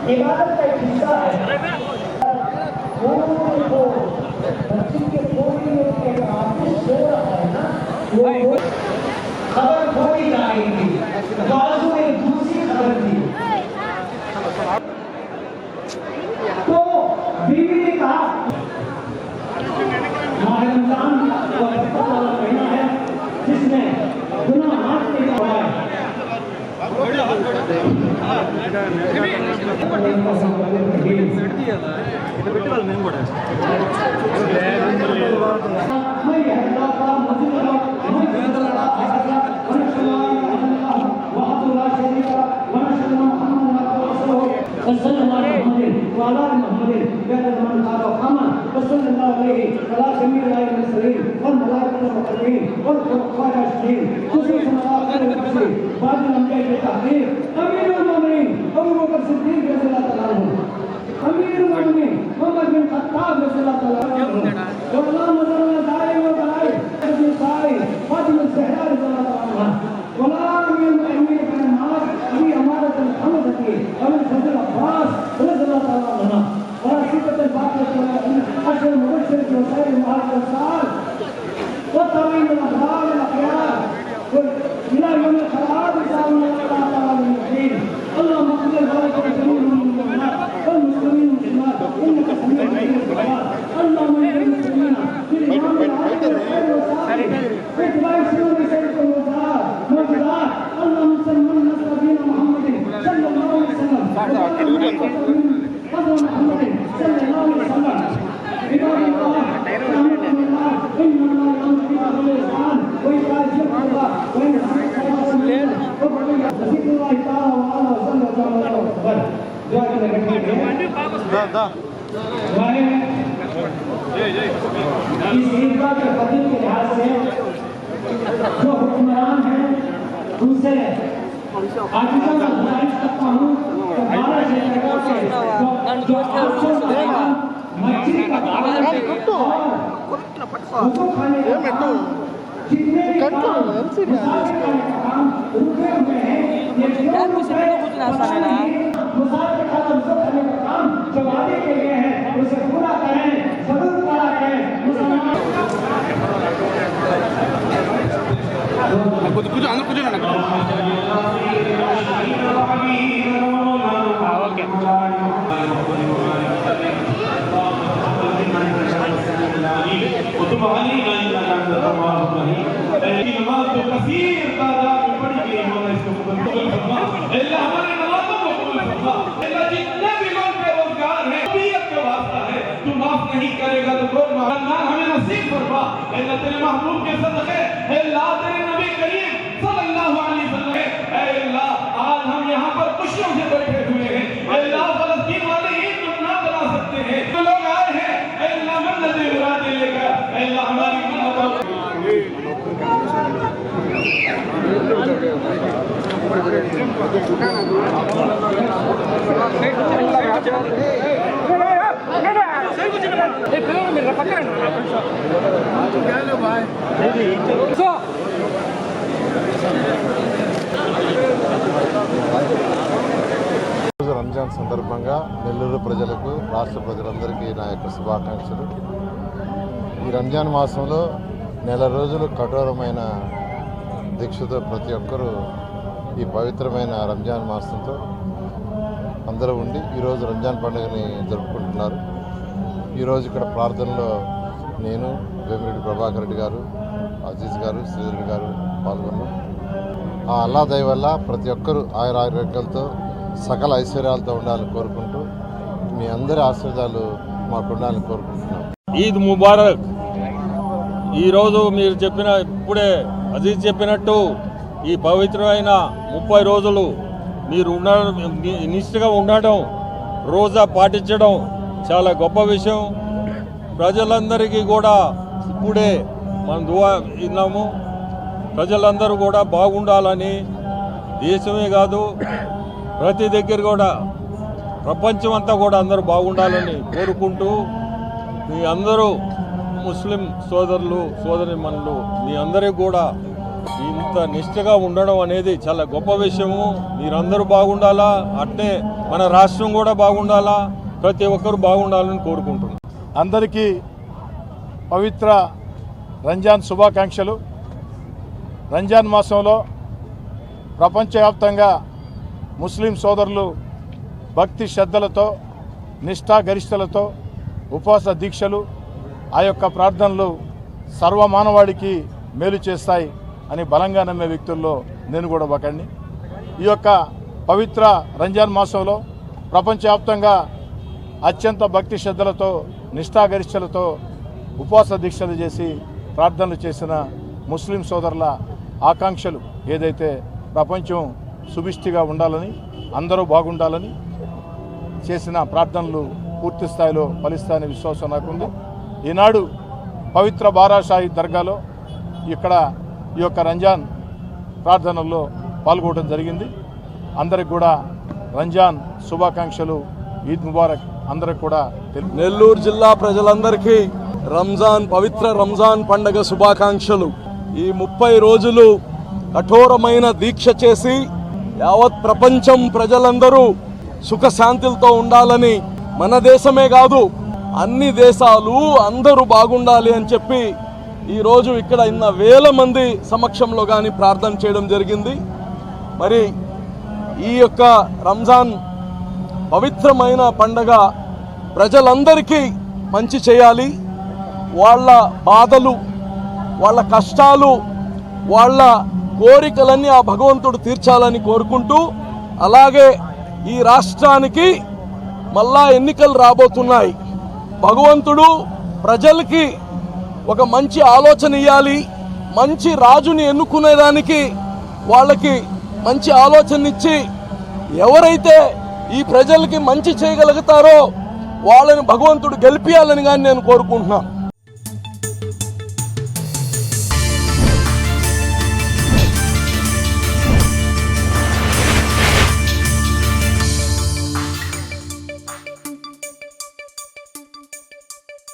इबादत का एक हिस्सा है। खबर थोड़ी आएगी, बाजू में दूसरी खबर थी। तो बीवी ने कहा रमजान महीना है जिसमें गुनाह माफ नहीं हुआ है। इस ईदगाह के बदल के लिहाज से जो हुक्मरान हैं उनसे आजीज़ों का गुजारिश करता हूँ कि 12 से लेकर मस्जिद का खाने का जितने रुके हुए हैं ये जो वादे के लिए है उसे पूरा करें, जरूर पूरा करें। कुछ नहीं करेगा तो कोई अल्लाह हमें नसीब फरमा। अल्लाह तेरे महबूब के सदक़े, अल्लाह तेरे नबी करीम सल्लल्लाहु अलैहि वसल्लम, अल्लाह आज हम यहाँ पर खुशियों से बैठे हुए हैं। अल्लाह फ़लस्तीन वाले ईद ना बना सकते हैं, तो लोग आए हैं अल्लाह मन्नत मुरादें लेकर, अल्लाह हमारी రంజాన్ సందర్భంగా నెల్లూరు ప్రజలకు రాష్ట్ర ప్రజలందరికీ నా యొక్క శుభాకాంక్షలు। ఈ రంజాన్ మాసంలో నెల రోజులు కఠోరమైన దీక్షతో ప్రతి ఒక్కరూ ఈ పవిత్రమైన రంజాన్ మాసంతో అందరూ ఉండి ఈరోజు రంజాన్ పండుగని జరుపుకుంటున్నారు। ఈరోజు ఇక్కడ ప్రార్థనలో నేను వేమిరెడ్డి ప్రభాకర్ రెడ్డి గారు, అజీజ్ గారు, శ్రీధర్ గారు పాల్గొన్నాం। ఆ అల్లా దయ వల్ల ప్రతి ఒక్కరూ ఆయురారోగ్యాలతో సకల ఐశ్వర్యాలతో ఉండాలని కోరుకుంటూ మీ అందరి ఆశీర్వాదాలు మాకు ఉండాలని కోరుకుంటున్నాం। ఈద్ ముబారక్। ఈరోజు మీరు చెప్పిన ఇప్పుడే అజీజ్ చెప్పినట్టు ఈ పవిత్రమైన 30 రోజులు మీరు నిష్ఠగా ఉండడం, రోజా పాటించడం చాలా గొప్ప విషయం। ప్రజలందరికీ కూడా ఇప్పుడే మనం దువా ఇన్నాము, ప్రజలందరూ కూడా బాగుండాలని, దేశమే కాదు ప్రతి దగ్గర కూడా ప్రపంచం అంతా కూడా అందరూ బాగుండాలని కోరుకుంటూ, మీ అందరూ ముస్లిం సోదరులు సోదరీమణులు మీ అందరికీ కూడా ఇంత నిష్ఠగా ఉండడం అనేది చాలా గొప్ప విషయము. మీరందరూ బాగుండాలా, అట్నే మన రాష్ట్రం కూడా బాగుండాలా, ప్రతి ఒక్కరు బాగుండాలని కోరుకుంటున్నాం. అందరికీ పవిత్ర రంజాన్ శుభాకాంక్షలు. రంజాన్ మాసంలో ప్రపంచవ్యాప్తంగా ముస్లిం సోదరులు భక్తి శ్రద్ధలతో, నిష్ఠాగరిష్టలతో ఉపవాస దీక్షలు, ఆ యొక్క ప్రార్థనలు సర్వమానవాడికి మేలు చేస్తాయి అని బలంగా నమ్మే వ్యక్తుల్లో నేను కూడా ఒకడిని. ఈ యొక్క పవిత్ర రంజాన్ మాసంలో ప్రపంచవ్యాప్తంగా అత్యంత భక్తి శ్రద్ధలతో, నిష్ఠాగరిష్టలతో ఉపవాస దీక్షలు చేసి ప్రార్థనలు చేసిన ముస్లిం సోదరుల ఆకాంక్షలు ఏదైతే ప్రపంచం సుభిష్టిగా ఉండాలని, అందరూ బాగుండాలని చేసిన ప్రార్థనలు పూర్తి స్థాయిలో ఫలిస్తాయనే విశ్వాసం నాకుంది. ఈనాడు పవిత్ర బారాషాహి దర్గాలో ఇక్కడ ఈ యొక్క రంజాన్ ప్రార్థనల్లో పాల్గొనడం జరిగింది. అందరికి కూడా రంజాన్ శుభాకాంక్షలు, ఈద్ ముబారక్ అందరికి కూడా. నెల్లూరు జిల్లా ప్రజలందరికీ పవిత్ర రంజాన్ పండుగ శుభాకాంక్షలు. ఈ 30 రోజులు కఠోరమైన దీక్ష చేసి యావత్ ప్రపంచం ప్రజలందరూ సుఖశాంతులతో ఉండాలని, మన దేశమే కాదు అన్ని దేశాలు అందరూ బాగుండాలి అని చెప్పి ఈరోజు ఇక్కడ ఇన్న వేల మంది సమక్షంలో కానీ ప్రార్థన చేయడం జరిగింది. మరి ఈ యొక్క రంజాన్ పవిత్రమైన పండగ ప్రజలందరికీ మంచి చేయాలి. వాళ్ళ బాధలు, వాళ్ళ కష్టాలు, వాళ్ళ కోరికలన్నీ ఆ భగవంతుడు తీర్చాలని కోరుకుంటూ, అలాగే ఈ రాష్ట్రానికి మళ్ళా ఎన్నికలు రాబోతున్నాయి. భగవంతుడు ప్రజలకి ఒక మంచి ఆలోచన ఇవ్వాలి, మంచి రాజుని ఎన్నుకునేదానికి వాళ్ళకి మంచి ఆలోచన ఇచ్చి, ఎవరైతే ఈ ప్రజలకి మంచి చేయగలుగుతారో వాళ్ళని భగవంతుడు గెలిపియాలని కానీ నేను కోరుకుంటున్నాను.